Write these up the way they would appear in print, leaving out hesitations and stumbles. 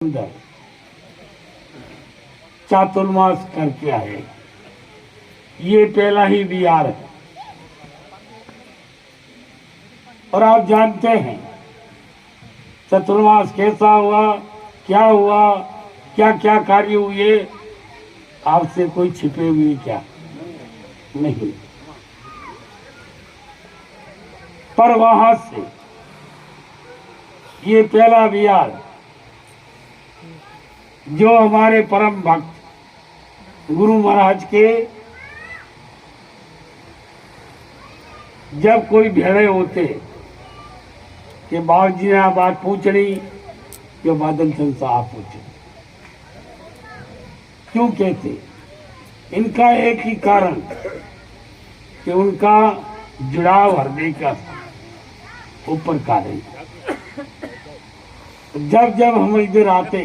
अंदर चातुर्मास करके आए। ये पहला ही बिहार है। और आप जानते हैं चतुर्मास कैसा हुआ, क्या हुआ, क्या क्या कार्य हुए, आपसे कोई छिपे हुए क्या नहीं। पर वहां से ये पहला बिहार जो हमारे परम भक्त गुरु महाराज के जब कोई भेड़े होते कि बाबू जी ने बात पूछनी कि बादल चंद साहब पूछे, क्यों कहते? इनका एक ही कारण कि उनका जुड़ाव हृदय का ऊपर का नहीं। जब जब हम इधर आते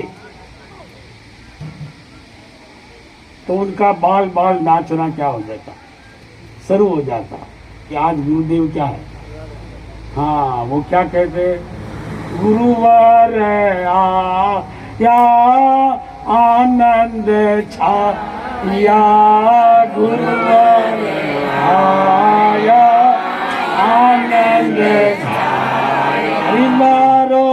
तो उनका बाल बाल नाचना क्या हो जाता, शुरू हो जाता कि आज गुरुदेव क्या है। हाँ, वो क्या कहते? गुरुवर या आनंद छाया, गुरुवर आया आनंद छाया, मारो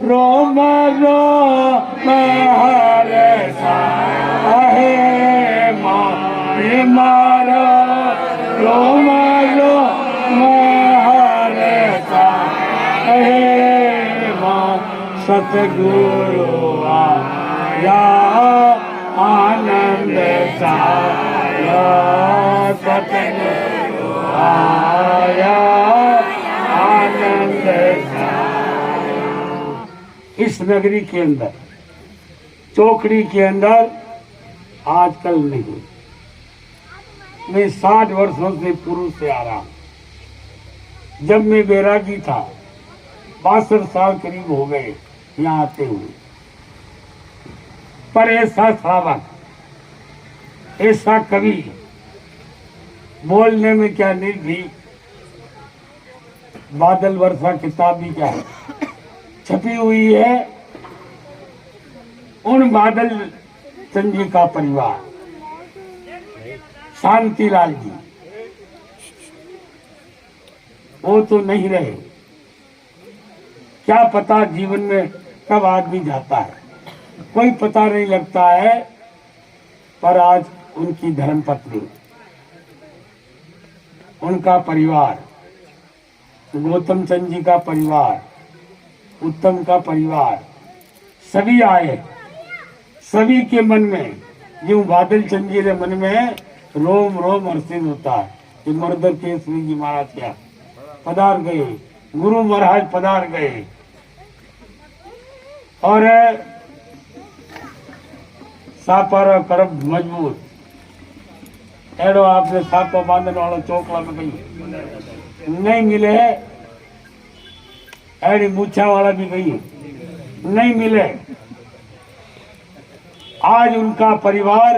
रोम रोम हरे साहे मारो रोम रोम हरे साहे सतगुरु आया आनंद छाया, सतगुरु आया आनंद छाया। इस नगरी के अंदर, चौकड़ी के अंदर आजकल नहीं। मैं 60 वर्षों से पूर्व से आ रहा हूं। जब मैं बैरागी था, 62 साल करीब हो गए यहाँ आते हुए। पर ऐसा श्रावक, ऐसा कवि, बोलने में क्या निर्भीक, बादल वर्षा किताब भी क्या है छपी हुई है। उन बादल चंद जी का परिवार, शांतिलाल जी, वो तो नहीं रहे। क्या पता जीवन में कब आदमी जाता है, कोई पता नहीं लगता है। पर आज उनकी धर्मपत्नी, उनका परिवार, गौतम चंद जी का परिवार, उत्तम का परिवार, सभी आए। सभी के मन में, जो बादल चंद जी के मन में रोम रोम हर्षित होता है कि मर्दर केसरी जी महाराज क्या पधार गए, गुरु महाराज पधार गए। और सापर करब मजबूत एड़ो आपने सापो बांधने वाला चौकला में कही नहीं मिले, एड़ी मूछा वाला भी कही नहीं मिले। आज उनका परिवार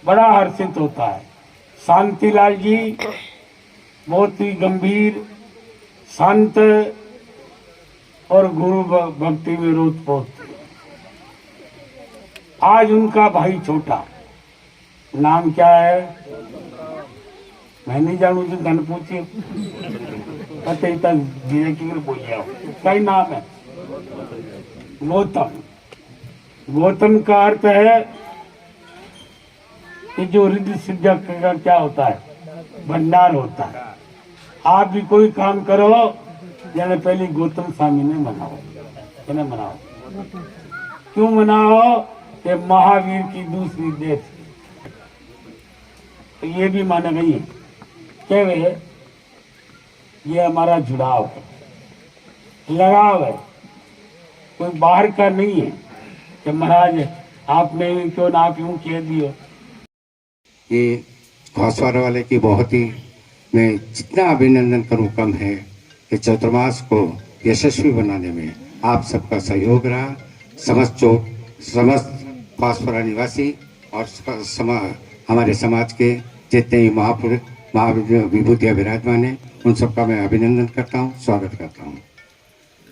बड़ा हर्षित होता है। शांतिलाल जी बहुत ही गंभीर, शांत और गुरु भक्ति में रोतपोत। आज उनका भाई छोटा, नाम क्या है मैं नहीं जानू, जो धन पूछिए पता तक धीरे की बोल जाओ। क्या नाम है? गौतम। गौतम का अर्थ है कि जो रिद्धि सिद्ध का क्या होता है, भंडार होता है। आप भी कोई काम करो, जाने पहले गौतम स्वामी ने मनाओ, इन्हें मनाओ। क्यों मनाओ? कि महावीर की दूसरी देश, तो ये भी माना गई है कि ये हमारा जुड़ाव है, लगाव है, कोई बाहर का नहीं है कि महाराज आपने क्यों ना आप यूं कह दियो। ये घोसवार वाले की बहुत ही, मैं जितना अभिनंदन करूं कम है कि चतुर्मास को यशस्वी बनाने में आप सबका सहयोग रहा। समस्त घोसवारा निवासी और हमारे समाज के जितने ही महापुरुष विभूतियाँ विराजमान हैं, उन सबका मैं अभिनंदन करता हूँ, स्वागत करता हूँ।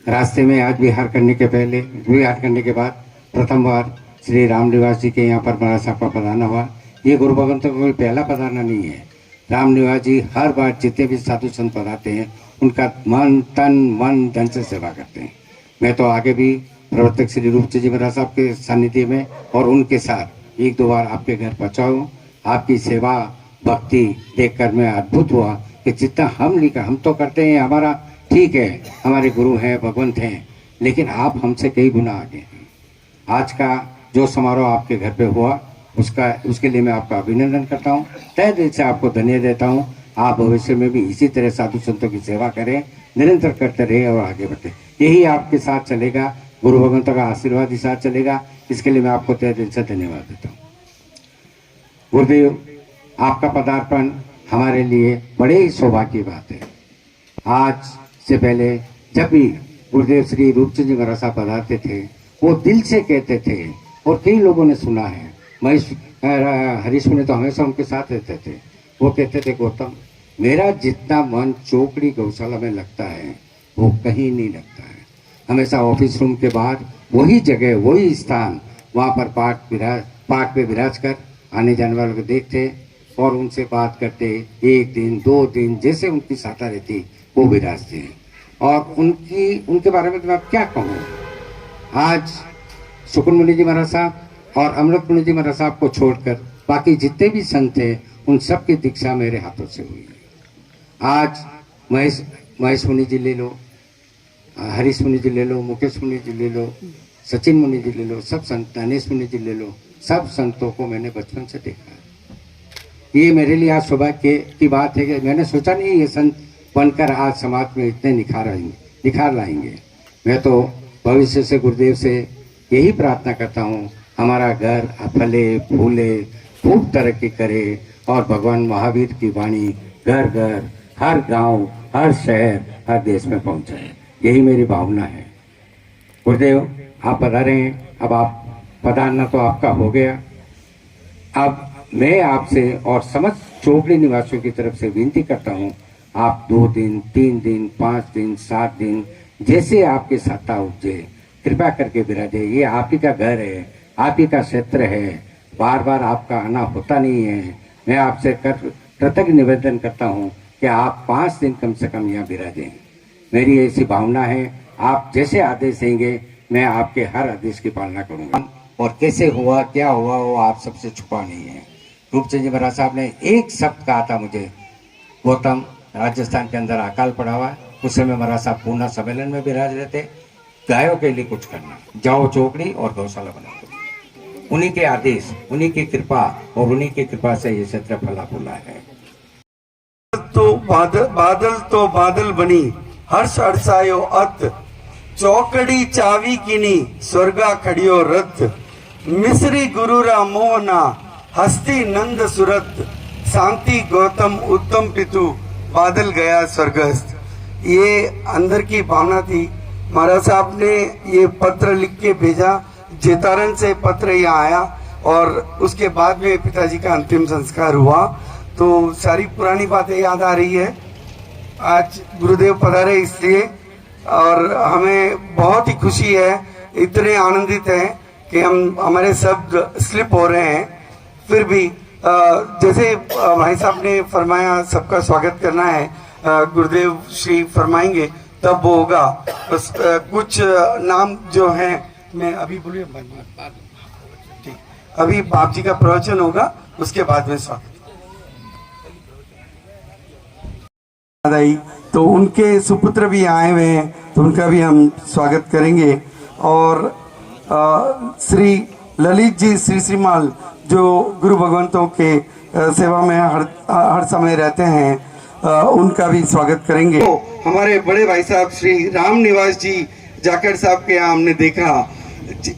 रास्ते में आज विहार करने के बाद प्रथम बार श्री रामनिवास जी के यहाँ पर महाराज साहब का पधारना हुआ। ये गुरु भगवंतों का कोई पहला पधारना नहीं है। रामनिवास जी हर बार जितने भी साधु संत पधारते हैं उनका मन धन से सेवा करते हैं। मैं तो आगे भी प्रवर्तक श्री रूपचंद जी महाराज साहब के सानिध्य में और उनके साथ 1-2 बार आपके घर पहुँचा हूँ। आपकी सेवा भक्ति देखकर मैं अद्भुत हुआ कि जितना हम तो करते हैं, हमारा ठीक है, हमारे गुरु हैं, भगवंत हैं, लेकिन आप हमसे कई गुना आगे हैं। आज का जो समारोह आपके घर पे हुआ उसके लिए मैं आपका अभिनंदन करता हूँ, तहे दिल से आपको धन्यवाद देता हूँ। आप भविष्य में भी इसी तरह साधु संतों की सेवा करें, निरंतर करते रहे और आगे बढ़े। यही आपके साथ चलेगा, गुरु भगवंतों का आशीर्वाद ही साथ चलेगा। इसके लिए मैं आपको तहे दिल से धन्यवाद देता हूँ। गुरुदेव, आपका पदार्पण हमारे लिए बड़े ही सौभाग्य की बात है। आज से पहले जब भी गुरुदेव श्री रूपचंद जी महाराज साहब पधारते थे, वो दिल से कहते थे और कई लोगों ने सुना है। हरीश मुनि तो हमेशा उनके साथ रहते थे। वो कहते थे, गौतम, मेरा जितना मन चौकड़ी गौशाला में लगता है वो कहीं नहीं लगता है। हमेशा ऑफिस रूम के बाद वही जगह, वही स्थान, वहाँ पर पाठ पे विराज कर आने जाने वालों को देखते और उनसे बात करते। 1 दिन 2 दिन जैसे उनकी साथा रहती वो विराजते हैं। और उनके बारे में तो मैं क्या कहूँ। आज शुक्र मुनि जी महाराज साहब और अमृत मुनि जी महाराज साहब को छोड़कर बाकी जितने भी संत थे उन सब की दीक्षा मेरे हाथों से हुई है। आज महेश मुनि जी ले लो, हरीश मुनि जी ले लो, मुकेश मुनि जी ले लो, सचिन मुनि जी ले लो, सब संत, गणेश मुनि जी ले लो, सब संतों को मैंने बचपन से देखा है। ये मेरे लिए आज सौभाग्य की बात है कि मैंने सोचा नहीं ये संत बनकर आज समाज में इतने निखार लाएंगे। मैं तो भविष्य से गुरुदेव से यही प्रार्थना करता हूँ, हमारा घर फले फूले, खूब तरक्की करे और भगवान महावीर की वाणी घर घर, हर गांव, हर शहर, हर देश में पहुंचाए। यही मेरी भावना है। गुरुदेव, आप पधारे हैं, अब आप पधारना तो आपका हो गया। अब मैं आपसे और समस्त चोपड़ी निवासियों की तरफ से विनती करता हूँ, आप 2 दिन 3 दिन 5 दिन 7 दिन जैसे आपके सत्ता उपजे कृपा करके विराजे। ये आप ही का घर है, आप ही का क्षेत्र है, बार बार आपका आना होता नहीं है। मैं आपसे कृतज्ञ निवेदन करता हूँ कि आप 5 दिन कम से कम यहाँ विराजें। मेरी ऐसी भावना है, आप जैसे आदेश देंगे मैं आपके हर आदेश की पालना करूँगा। और कैसे हुआ क्या हुआ वो आप सबसे छुपा नहीं है। रूपचंद जी महाराज साहब ने एक शब्द कहा था मुझे, गौतम, राजस्थान के अंदर अकाल पड़ा हुआ है, उस समय महाराज साहब पूना सम्मेलन में विराज रहे थे, गायों के लिए कुछ करना, जाओ चौकड़ी और गौशाला बना दो। उन्हीं के आदेश, उन्हीं की कृपा और उन्हीं की कृपा से ये क्षेत्र फला फूला है। तो बादल बनी, हर्ष हर्षायो अत, चौकड़ी चावी किनी, स्वर्गा खड़ियो रथ, मिस्री गुरुरा मोहना, हस्ती नंद सुरत, शांति गौतम उत्तम पितु, बादल गया स्वर्गस्थ। ये अंदर की भावना थी। महाराज साहब ने ये पत्र लिख के भेजा, जेतारन से पत्र यहाँ आया और उसके बाद में पिताजी का अंतिम संस्कार हुआ। तो सारी पुरानी बातें याद आ रही है। आज गुरुदेव पधारे इसलिए और हमें बहुत ही खुशी है, इतने आनंदित हैं कि हमारे शब्द स्लिप हो रहे हैं। फिर भी जैसे भाई साहब ने फरमाया सबका स्वागत करना है, गुरुदेव श्री फरमाएंगे तब वो होगा। बस कुछ नाम जो हैं मैं अभी बोलिए, ठीक, अभी बाप जी का प्रवचन होगा, उसके बाद में स्वागत। तो उनके सुपुत्र भी आए हुए हैं, तो उनका भी हम स्वागत करेंगे। और श्री ललित जी श्री श्रीमाल जो गुरु भगवंतों के सेवा में हर समय रहते हैं, उनका भी स्वागत करेंगे। तो हमारे बड़े भाई साहब श्री राम निवास जी जाखड़ साहब के यहाँ हमने देखा,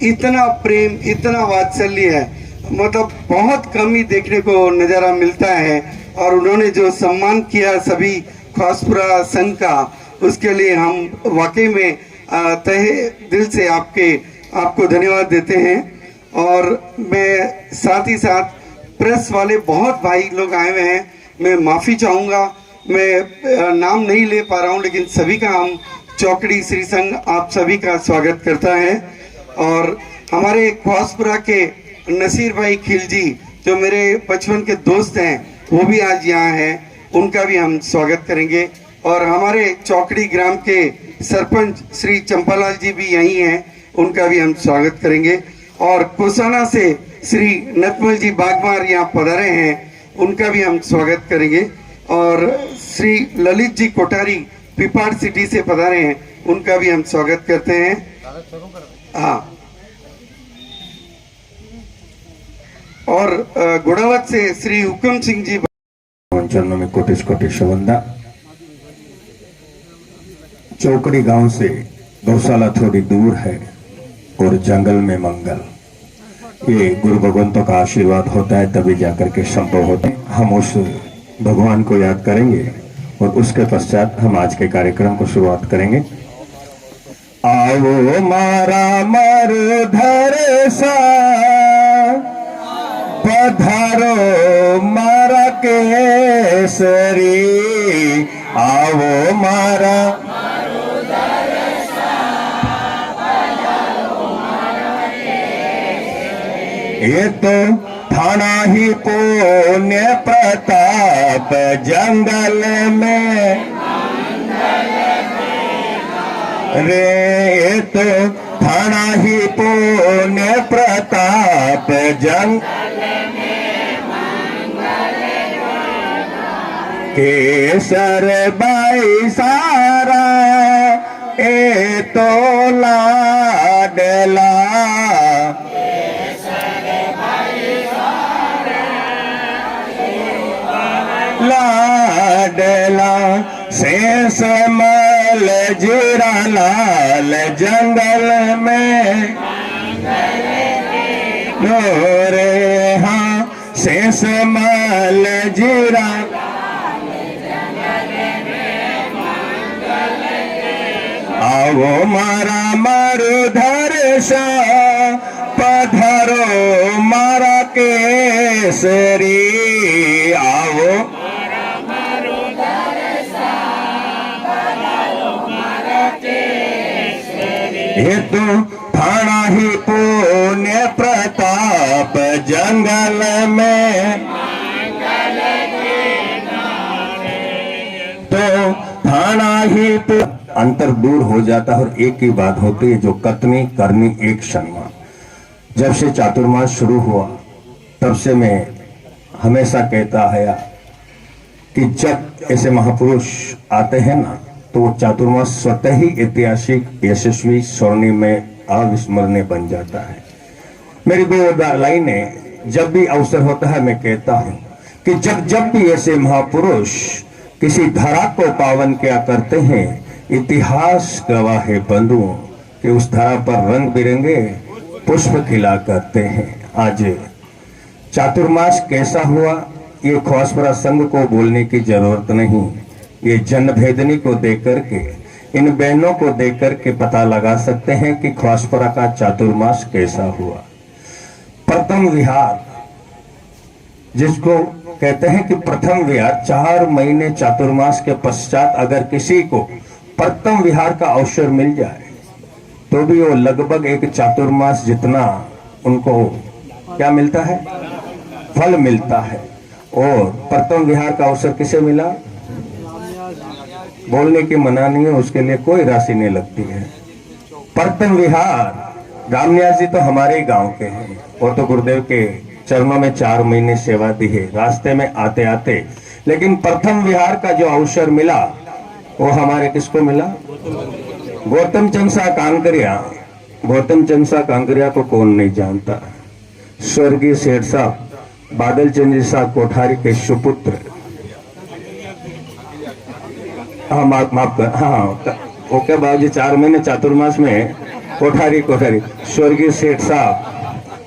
इतना प्रेम, इतना वात्सल्य है, मतलब बहुत कम ही देखने को नज़ारा मिलता है। और उन्होंने जो सम्मान किया सभी खासपुरा संघ का, उसके लिए हम वाकई में तहे दिल से आपको धन्यवाद देते हैं। और मैं साथ ही साथ प्रेस वाले बहुत भाई लोग आए हुए हैं, मैं माफ़ी चाहूँगा, मैं नाम नहीं ले पा रहा हूँ, लेकिन सभी का हम चौकड़ी श्री संघ आप सभी का स्वागत करता है। और हमारे ख्वासपुरा के नसीर भाई खिलजी जो मेरे बचपन के दोस्त हैं वो भी आज यहाँ हैं, उनका भी हम स्वागत करेंगे। और हमारे चौकड़ी ग्राम के सरपंच श्री चंपालाल जी भी यहीं हैं, उनका भी हम स्वागत करेंगे। और कोसाना से श्री नतमल जी बागमार यहाँ पधारे हैं, उनका भी हम स्वागत करेंगे। और श्री ललित जी कोठारी पिपाड़ सिटी से पधारे हैं, उनका भी हम स्वागत करते हैं। हाँ, और गुड़ावत से श्री हुक्म सिंह जी। चरणों में कोटिश कोटिश वंदा। चौकड़ी गांव से गौशाला थोड़ी दूर है और जंगल में मंगल, ये गुरु भगवंतों का आशीर्वाद होता है तभी जाकर के संभव होते हैं। हम उस भगवान को याद करेंगे और उसके पश्चात हम आज के कार्यक्रम को शुरुआत करेंगे। आओ मारा मरुधर सा पधारो मारा केसरी, आओ मारा ये तो थाना ही पुण्य प्रताप जंगल में रे, ये तो थाना ही पुण्य प्रताप जंगल केसर बाई सारा ए तो लाडला, लाडला शेष मल जीरा लाल जंगल में रे, हाँ शेष मल जीरा आओ मारा मरुधर सा पधारो मारा केसरी, आओ ये तो थाना ही पुण्य प्रताप जंगल में, तो थाना ही अंतर दूर हो जाता है और एक ही बात होती है जो कथनी करनी एक क्षण में। जब से चातुर्मास शुरू हुआ तब से मैं हमेशा कहता है कि जब ऐसे महापुरुष आते हैं ना तो वो चातुर्मास स्वतः ही ऐतिहासिक, यशस्वी, स्वर्णिमय, अविस्मरणीय बन जाता है। मेरी दो लाइनें जब भी अवसर होता है मैं कहता हूं कि जब जब भी ऐसे महापुरुष किसी धरा को पावन किया करते हैं, इतिहास गवाह है बंधुओं कि उस धरा पर रंग बिरंगे पुष्प खिला करते हैं। आज चातुर्मास कैसा हुआ ये ख्वासपुरा संघ को बोलने की जरूरत नहीं, ये जनभेदनी को देख करके, इन बहनों को देख करके पता लगा सकते हैं कि ख्वासपुरा का चातुर्मास कैसा हुआ। प्रथम विहार जिसको कहते हैं कि प्रथम विहार, 4 महीने चातुर्मास के पश्चात अगर किसी को प्रथम विहार का अवसर मिल जाए तो भी वो लगभग एक चातुर्मास जितना उनको क्या मिलता है, फल मिलता है। और प्रथम विहार का अवसर किसे मिला, बोलने की मना नहीं है, उसके लिए कोई राशि नहीं लगती है। प्रथम विहार रामन्यास जी तो हमारे ही गांव के हैं और तो गुरुदेव के चरणों में 4 महीने सेवा दी है रास्ते में आते आते, लेकिन प्रथम विहार का जो अवसर मिला वो हमारे किसको मिला, गौतम चंद शाह कांकरिया। गौतम चंद शाह कांकरिया को कौन नहीं जानता, स्वर्गीय सेठ साहब बादल चंद शाह कोठारी के सुपुत्र। हाँ माफ कर, हाँ ओके बाबूजी, 4 महीने चातुर्मास में कोठारी स्वर्गीय सेठ साहब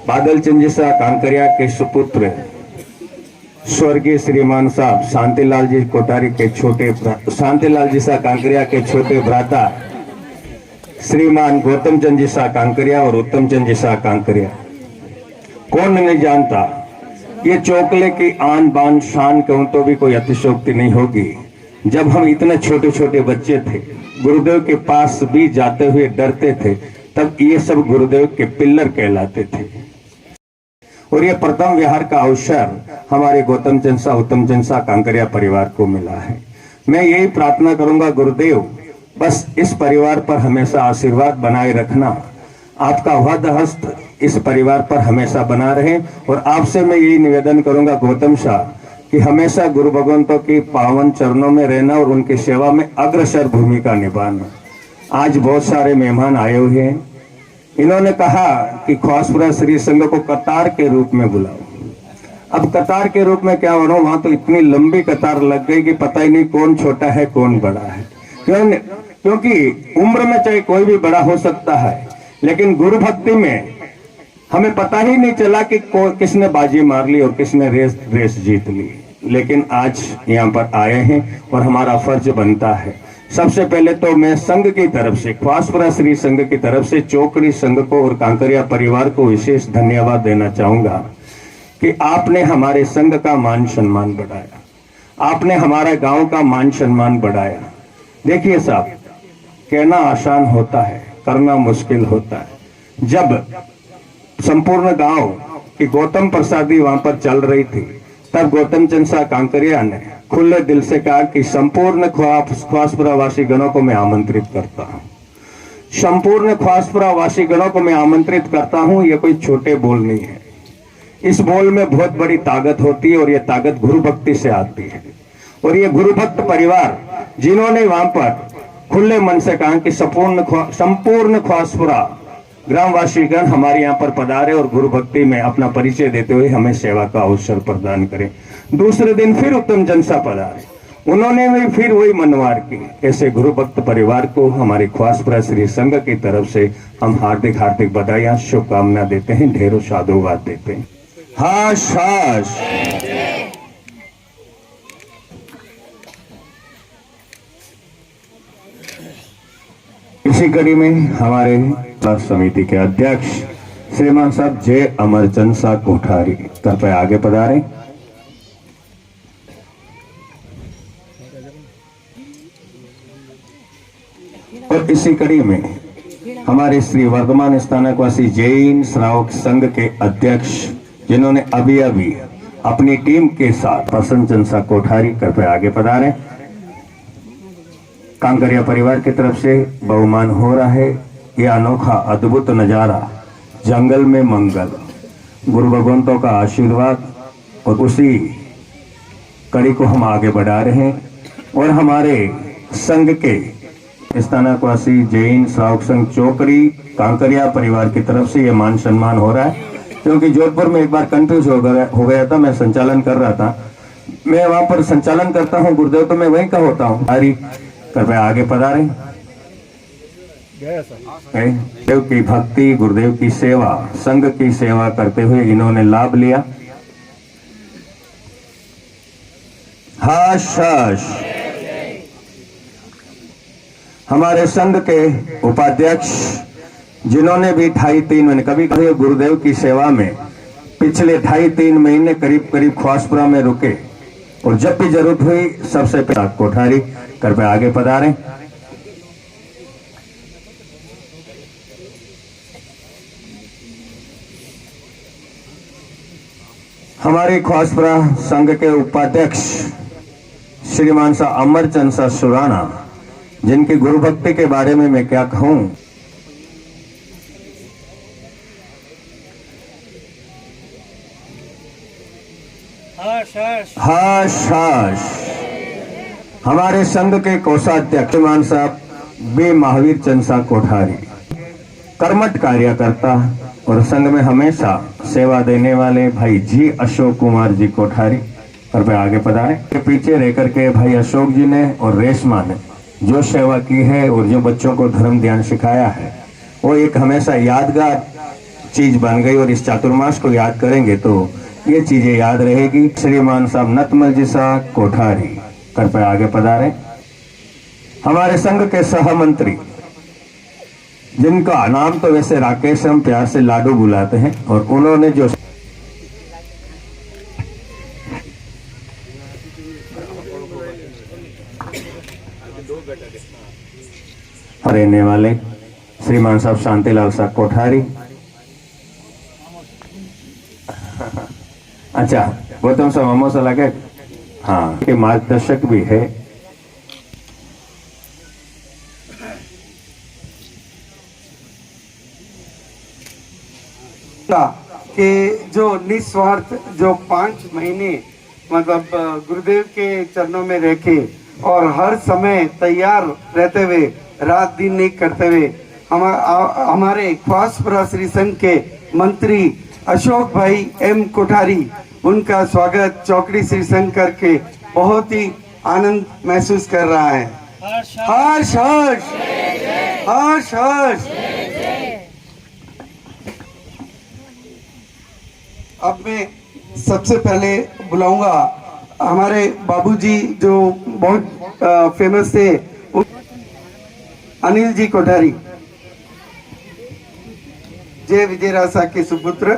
बादल चंद शाह कांकरिया के सुपुत्र, स्वर्गीय श्रीमान साहब शांतिलाल जी कोठारी के छोटे, शांतिलाल जी शाह कांकरिया के छोटे भ्राता श्रीमान गौतम चंद जी शाह कांकरिया और उत्तम चंद जी शाह कांकरिया। कौन नहीं जानता, ये चौकले की आन बान शान कहूं तो भी कोई अतिशोक्ति नहीं होगी। जब हम इतने छोटे छोटे बच्चे थे, गुरुदेव के पास भी जाते हुए डरते थे, तब ये सब गुरुदेव के पिल्लर कहलाते थे। और ये प्रथम विहार का अवसर हमारे गौतम चंद शाह, उत्तम चंद शाह कांकरिया परिवार को मिला है। मैं यही प्रार्थना करूंगा गुरुदेव, बस इस परिवार पर हमेशा आशीर्वाद बनाए रखना, आपका वध हस्त इस परिवार पर हमेशा बना रहे। और आपसे मैं यही निवेदन करूंगा गौतम शाह कि हमेशा गुरु भगवंतों की पावन चरणों में रहना और उनकी सेवा में अग्रसर भूमिका निभाना। आज बहुत सारे मेहमान आए हुए हैं, इन्होंने कहा कि ख्वासपुरा श्री संघ को कतार के रूप में बुलाओ। अब कतार के रूप में क्या बनूं, वहां तो इतनी लंबी कतार लग गई कि पता ही नहीं कौन छोटा है कौन बड़ा है। क्योंकि उम्र में चाहे कोई भी बड़ा हो सकता है, लेकिन गुरु भक्ति में हमें पता ही नहीं चला कि किसने बाजी मार ली और किसने रेस जीत ली। लेकिन आज यहाँ पर आए हैं और हमारा फर्ज बनता है। सबसे पहले तो मैं संघ की तरफ से, ख्वासपुरा श्री संघ की तरफ से चौकड़ी संघ को और कांकरिया परिवार को विशेष धन्यवाद देना चाहूंगा कि आपने हमारे संघ का मान सम्मान बढ़ाया, आपने हमारे गांव का मान सम्मान बढ़ाया। देखिए साहब, कहना आसान होता है, करना मुश्किल होता है। जब संपूर्ण गांव की गौतम प्रसादी वहां पर चल रही थी, तब गौतम चंद शाह कांकरिया ने खुले दिल से कहा कि संपूर्ण ख्वासपुरा वासी गणों को मैं आमंत्रित करता हूं, संपूर्ण ख्वासपुरा वासी गणों को मैं आमंत्रित करता हूं। ये कोई छोटे बोल नहीं है, इस बोल में बहुत बड़ी ताकत होती है और ये ताकत गुरु भक्ति से आती है। और ये गुरु भक्त परिवार जिन्होंने वहां पर खुले मन से कहा कि संपूर्ण ख्वासपुरा ग्रामवासीगण हमारे यहाँ पर पधारे और गुरु भक्ति में अपना परिचय देते हुए हमें सेवा का अवसर प्रदान करें। दूसरे दिन फिर उत्तम चंद शाह पधारे, उन्होंने भी फिर वही मनवार की। ऐसे गुरु भक्त परिवार को हमारे ख्वासपुरा श्री संघ की तरफ से हम हार्दिक हार्दिक बधाइयां, शुभकामना देते हैं, ढेरों साधुवाद देते हैं। हाश हाश। इसी कड़ी में हमारे समिति के अध्यक्ष श्रीमान साहब जय अमरचंद शाह कोठारी कृपया आगे पधारें। और इसी कड़ी में हमारे श्री वर्धमान स्थानकवासी जैन श्रावक संघ के अध्यक्ष, जिन्होंने अभी अभी अपनी टीम के साथ प्रसन्न चंद शाह कोठारी कृपया आगे पधारें। कांकरिया परिवार की तरफ से बहुमान हो रहा है। यह अनोखा अद्भुत नजारा, जंगल में मंगल, गुरु भगवंतों का आशीर्वाद, और उसी कड़ी को हम आगे बढ़ा रहे हैं। और हमारे संघ के स्थानकवासी जैन श्रावक संघ चौकड़ी कांकरिया परिवार की तरफ से यह मान सम्मान हो रहा है। क्योंकि जोधपुर में एक बार कंफ्यूज हो गया था, मैं संचालन कर रहा था, मैं वहां पर संचालन करता हूं, गुरुदेव तो मैं वहीं का होता हूं। हरी कृपया आगे पधारें। गुरुदेव की भक्ति, गुरुदेव की सेवा, संघ की सेवा करते हुए इन्होंने लाभ लिया। हाश हाश। हमारे संघ के उपाध्यक्ष, जिन्होंने भी 2.5-3 महीने, कभी कभी गुरुदेव की सेवा में पिछले 2.5-3 महीने करीब करीब ख्वासपुरा में रुके, और जब भी जरूरत हुई सबसे पहले कोठारी कृपया आगे पधारें। हमारे ख्वासपुरा संघ के उपाध्यक्ष श्रीमान सा अमरचंद शाह सुराना, जिनकी गुरु भक्ति के बारे में मैं क्या कहूं। हाश हाश। हमारे संघ के कोषाध्यक्ष श्रीमान साहब बी महावीर चंद शाह कोठारी, कर्मठ कार्यकर्ता और संघ में हमेशा सेवा देने वाले भाई जी अशोक कुमार जी कोठारी कृपया आगे पधारे। के पीछे रह करके भाई अशोक जी ने और रेशमा ने जो सेवा की है और जो बच्चों को धर्म ध्यान सिखाया है, वो एक हमेशा यादगार चीज बन गई। और इस चातुर्मास को याद करेंगे तो ये चीजें याद रहेगी। श्रीमान साहब नतमल जी शाह कोठारी कृपया आगे पधारें। हमारे संघ के सहमंत्री, जिनका नाम तो वैसे राकेश हम प्यार से लाडू बुलाते हैं, और उन्होंने जो रहने वाले श्रीमान साहब शांतिलाल साहब कोठारी। अच्छा, गौतम साहब हमो से लगे हाँ के मार्गदर्शक भी है। कि जो निस्वार्थ जो 5 महीने मतलब गुरुदेव के चरणों में रह के और हर समय तैयार रहते हुए रात दिन नहीं करते हुए हमारे ख्वासपुरा श्री संघ के मंत्री अशोक भाई एम कोठारी, उनका स्वागत चौकड़ी श्री संघ करके बहुत ही आनंद महसूस कर रहा है। हर्ष हर्ष हर्ष हर्ष। अब मैं सबसे पहले बुलाऊंगा हमारे बाबूजी जो बहुत फेमस थे, अनिल जी कोठारी, जय विजयरासा के सुपुत्र।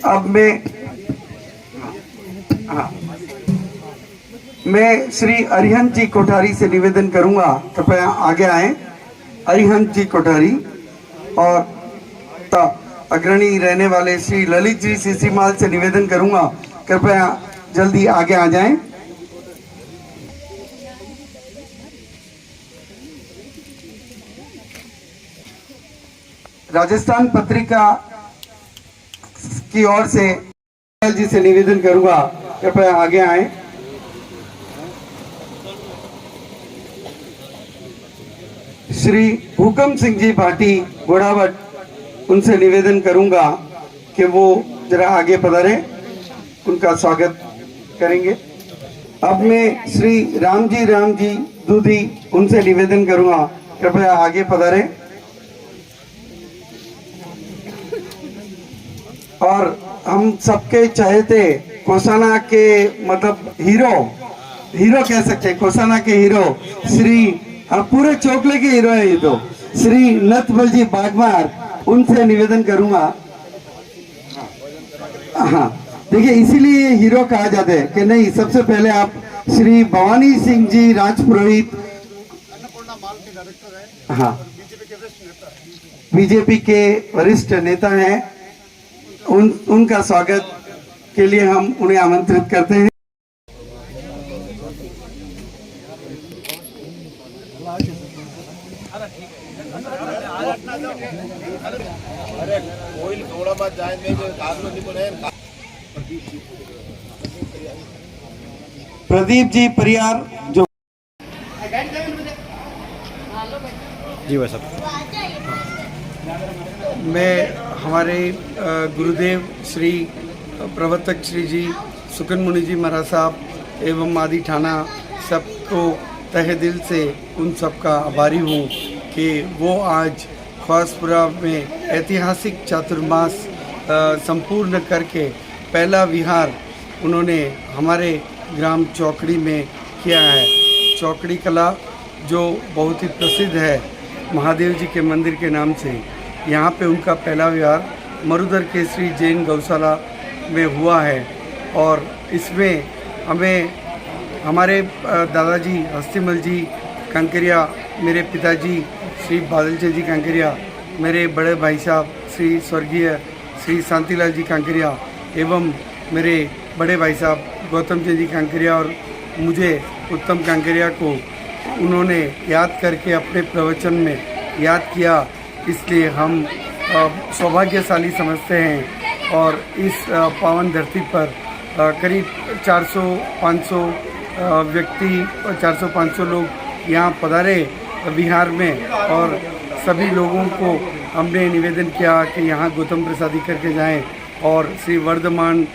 अब मैं श्री अरिहंत जी कोठारी से निवेदन करूंगा, कृपया आगे आए। अरिहंत जी कोठारी और अग्रणी रहने वाले श्री ललित जी सीसीमाल से निवेदन करूंगा, कृपया जल्दी आगे आ जाएं। राजस्थान पत्रिका की ओर से जी से निवेदन करूंगा, कृपया आगे आए। श्री हुकम सिंह जी भाटी घोड़ावट, उनसे निवेदन करूंगा कि वो जरा आगे पधारे, उनका स्वागत करेंगे। अब मैं श्री राम जी दूधी, उनसे निवेदन करूंगा, कृपया आगे पधारे। और हम सबके चहेते कोसाना के मतलब हीरो कह सकते हैं, कोसाना के हीरो श्री पूरे चोकले के हीरो है ये तो, श्री नथबल जी बागमार, उनसे निवेदन करूंगा। हाँ देखिए, इसीलिए हीरो कहा जाता है कि नहीं, सबसे पहले आप श्री भवानी सिंह जी राजपुरोहित, हाँ बीजेपी के वरिष्ठ नेता हैं, उनका स्वागत के लिए हम उन्हें आमंत्रित करते हैं। प्रदीप जी परियार जो जी वह सब मैं हमारे गुरुदेव श्री प्रवर्तक श्री जी सुकन मुनि जी महाराज साहब एवं आदि थाना सबको तहे दिल से उन सबका आभारी हूँ कि वो आज ख्वासपुरा में ऐतिहासिक चातुर्मास संपूर्ण करके पहला विहार उन्होंने हमारे ग्राम चौकड़ी में किया है। चौकड़ी कला जो बहुत ही प्रसिद्ध है महादेव जी के मंदिर के नाम से, यहाँ पे उनका पहला विहार मरुधर के श्री जैन गौशाला में हुआ है। और इसमें हमें हमारे दादाजी हस्तीमल जी कांकरिया, मेरे पिताजी श्री बादल चंद जी कांकरिया, मेरे बड़े भाई साहब श्री स्वर्गीय श्री शांतिलाल जी कांकरिया एवं मेरे बड़े भाई साहब गौतम चंद जी कांकरिया और मुझे उत्तम कांकरिया को उन्होंने याद करके अपने प्रवचन में याद किया, इसलिए हम सौभाग्यशाली समझते हैं। और इस पावन धरती पर करीब 400-500 व्यक्ति, 400-500 लोग यहाँ पधारे बिहार में, और सभी लोगों को हमने निवेदन किया कि यहाँ गौतम प्रसादी करके जाएं और श्री वर्धमान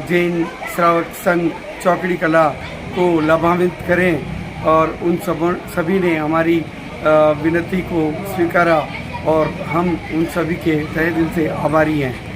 जैन श्रावक संघ चौकड़ी कला को लाभान्वित करें। और उन सभी ने हमारी विनती को स्वीकारा और हम उन सभी के तहे दिल से आभारी हैं।